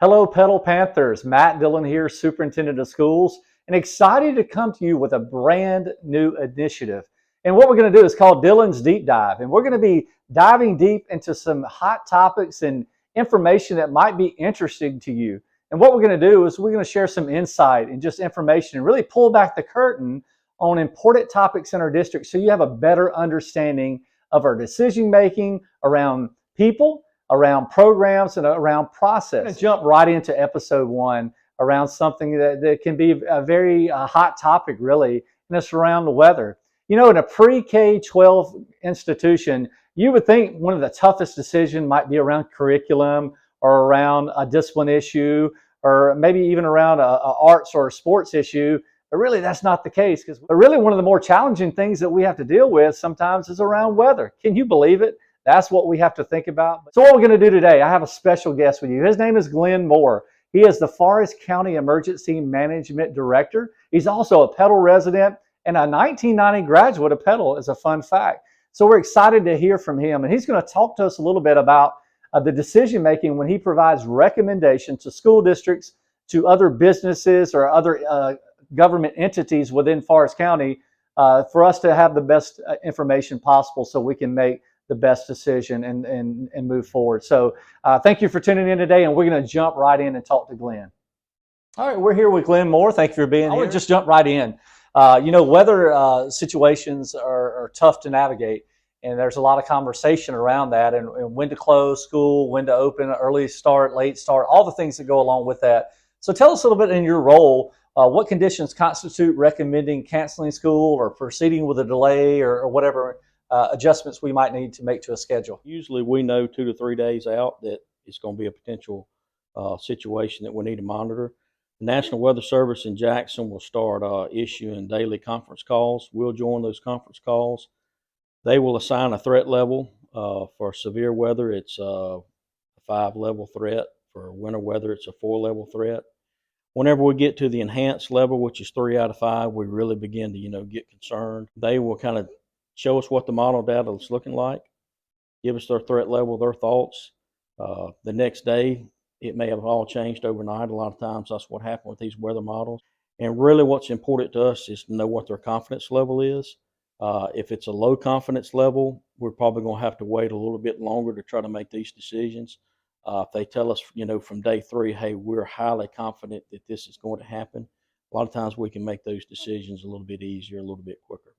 Hello, Petal Panthers. Matt Dillon here, Superintendent of Schools, and excited to come to you with a brand new initiative. And what we're going to do is called Dillon's Deep Dive. And we're going to be diving deep into some hot topics and information that might be interesting to you. And what we're going to do is we're going to share some insight and just information and really pull back the curtain on important topics in our district so you have a better understanding of our decision making around people, around programs, and around process. I'm going to jump right into episode 1 around something that can be a very hot topic, really, and it's around the weather. You know, in a pre-K-12 institution, you would think one of the toughest decisions might be around curriculum or around a discipline issue or maybe even around a arts or a sports issue. But really, that's not the case, because really one of the more challenging things that we have to deal with sometimes is around weather. Can you believe it? That's what we have to think about. So what we're going to do today, I have a special guest with you. His name is Glen Moore. He is the Forrest County Emergency Management Director. He's also a Petal resident and a 1990 graduate of Petal, as a fun fact. So we're excited to hear from him, and he's going to talk to us a little bit about the decision making when he provides recommendations to school districts, to other businesses or other government entities within Forrest County for us to have the best information possible so we can make the best decision and move forward. So thank you for tuning in today, and we're going to jump right in and talk to Glen. All right, we're here with Glen Moore. Thank you for being here. I want to just jump right in. You know, weather situations are tough to navigate, and there's a lot of conversation around that, and when to close school, when to open, early start, late start, all the things that go along with that. So tell us a little bit in your role, what conditions constitute recommending canceling school or proceeding with a delay or whatever adjustments we might need to make to a schedule. Usually we know 2 to 3 days out that it's going to be a potential situation that we need to monitor. The National Weather Service in Jackson will start issuing daily conference calls. We'll join those conference calls. They will assign a threat level. For severe weather, it's a 5-level threat. For winter weather, it's a 4-level threat. Whenever we get to the enhanced level, which is 3 out of 5, we really begin to, get concerned. They will kind of show us what the model data is looking like, give us their threat level, their thoughts. The next day, it may have all changed overnight. A lot of times that's what happened with these weather models. And really what's important to us is to know what their confidence level is. If it's a low confidence level, we're probably going to have to wait a little bit longer to try to make these decisions. If they tell us, from day 3, hey, we're highly confident that this is going to happen, a lot of times we can make those decisions a little bit easier, a little bit quicker.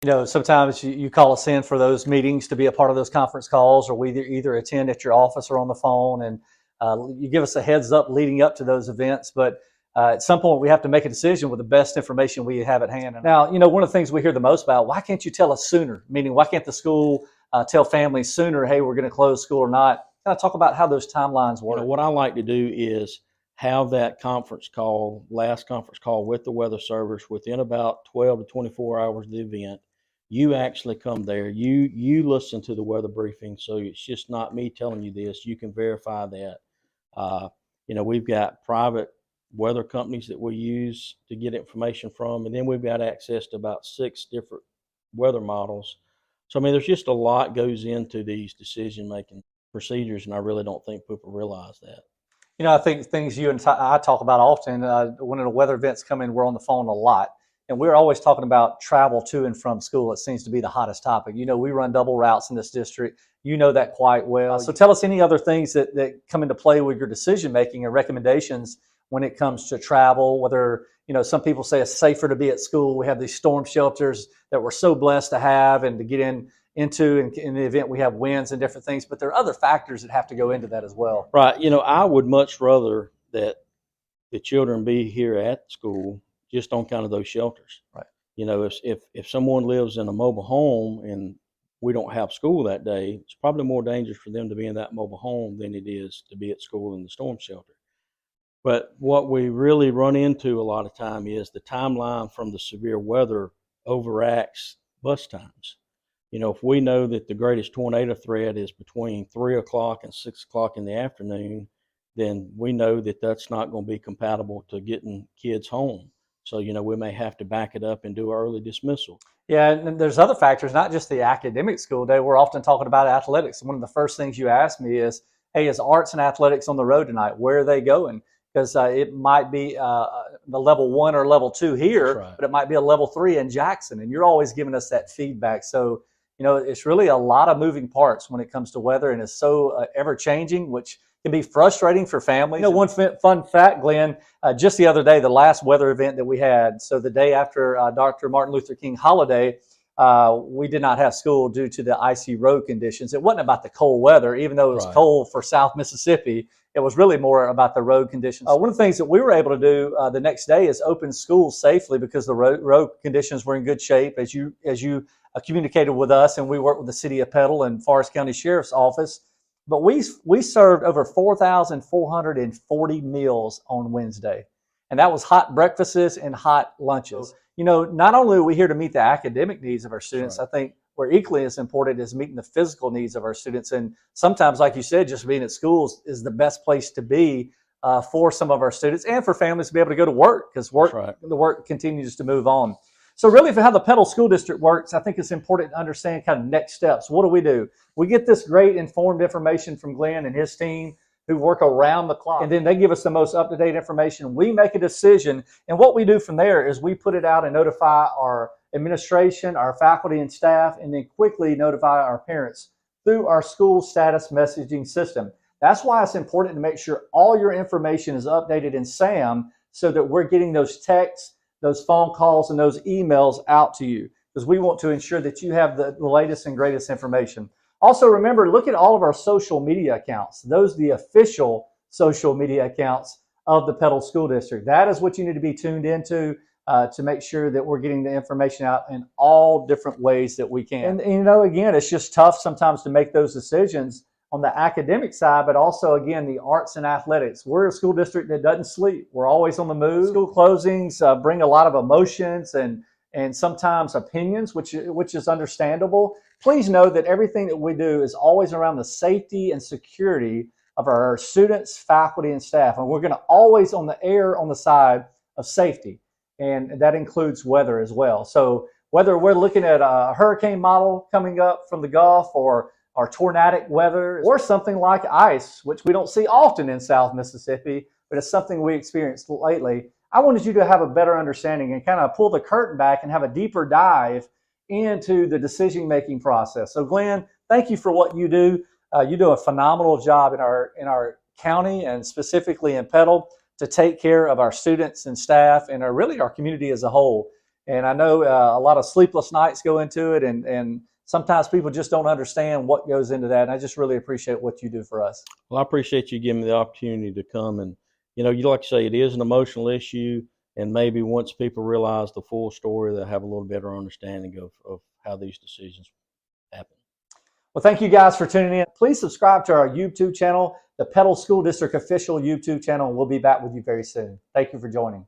You know, sometimes you call us in for those meetings to be a part of those conference calls, or we either attend at your office or on the phone, and you give us a heads up leading up to those events. But at some point, we have to make a decision with the best information we have at hand. Now, one of the things we hear the most about, why can't you tell us sooner? Meaning, why can't the school tell families sooner, hey, we're going to close school or not? Kind of talk about how those timelines work. What I like to do is have that last conference call with the weather service within about 12 to 24 hours of the event. You actually come there, you listen to the weather briefing, so it's just not me telling you this. You can verify that. We've got private weather companies that we use to get information from, and then we've got access to about 6 different weather models. So, there's just a lot goes into these decision-making procedures, and I really don't think people realize that. I think things you and I talk about often, when the weather events come in, we're on the phone a lot. And we're always talking about travel to and from school. It seems to be the hottest topic. We run double routes in this district. You know that quite well. So tell us any other things that come into play with your decision making and recommendations when it comes to travel, whether, some people say it's safer to be at school. We have these storm shelters that we're so blessed to have and to get into in the event we have winds and different things. But there are other factors that have to go into that as well. Right. I would much rather that the children be here at school just on kind of those shelters. Right. If someone lives in a mobile home and we don't have school that day, it's probably more dangerous for them to be in that mobile home than it is to be at school in the storm shelter. But what we really run into a lot of time is the timeline from the severe weather overacts bus times. If we know that the greatest tornado threat is between 3 o'clock and 6 o'clock in the afternoon, then we know that that's not going to be compatible to getting kids home. So, we may have to back it up and do early dismissal. Yeah, and there's other factors, not just the academic school day. We're often talking about athletics. One of the first things you ask me is, "Hey, is arts and athletics on the road tonight? Where are they going?" Because it might be the level 1 or level 2 That's here, right. but it might be a level 3 in Jackson, and you're always giving us that feedback. So, it's really a lot of moving parts when it comes to weather, and it's so ever changing, which can be frustrating for families. One fun fact, Glenn, just the other day, the last weather event that we had, so the day after Dr. Martin Luther King holiday, we did not have school due to the icy road conditions. It wasn't about the cold weather, even though it was cold for South Mississippi. It was really more about the road conditions. One of the things that we were able to do the next day is open schools safely because the road conditions were in good shape, as you communicated with us, and we worked with the city of Petal and Forrest County Sheriff's Office. But we served over 4,440 meals on Wednesday, and that was hot breakfasts and hot lunches. Not only are we here to meet the academic needs of our students, I think we're equally as important as meeting the physical needs of our students. And sometimes, like you said, just being at schools is the best place to be for some of our students and for families to be able to go to work, because the work continues to move on. So really, for how the Petal School District works, I think it's important to understand kind of next steps. What do? We get this great informed information from Glenn and his team, who work around the clock, and then they give us the most up-to-date information. We make a decision, and what we do from there is we put it out and notify our administration, our faculty and staff, and then quickly notify our parents through our school status messaging system. That's why it's important to make sure all your information is updated in SAM, so that we're getting those texts, those phone calls, and those emails out to you, because we want to ensure that you have the latest and greatest information. Also, remember, look at all of our social media accounts. Those are the official social media accounts of the Petal School District. That is what you need to be tuned into to make sure that we're getting the information out in all different ways that we can. And again, it's just tough sometimes to make those decisions on the academic side, but also, again, the arts and athletics. We're a school district that doesn't sleep. We're always on the move. School closings bring a lot of emotions and sometimes opinions, which is understandable. Please know that everything that we do is always around the safety and security of our students, faculty, and staff. And we're going to always on the side of safety. And that includes weather as well. So whether we're looking at a hurricane model coming up from the Gulf, or tornadic weather, or something like ice, which we don't see often in South Mississippi, but it's something we experienced lately, I wanted you to have a better understanding and kind of pull the curtain back and have a deeper dive into the decision-making process. So Glenn, thank you for what you do. You do a phenomenal job in our county, and specifically in Petal, to take care of our students and staff and really our community as a whole. And I know a lot of sleepless nights go into it, and sometimes people just don't understand what goes into that. And I just really appreciate what you do for us. Well, I appreciate you giving me the opportunity to come. And, you like to say, it is an emotional issue. And maybe once people realize the full story, they'll have a little better understanding of how these decisions happen. Well, thank you guys for tuning in. Please subscribe to our YouTube channel, the Petal School District official YouTube channel, and we'll be back with you very soon. Thank you for joining.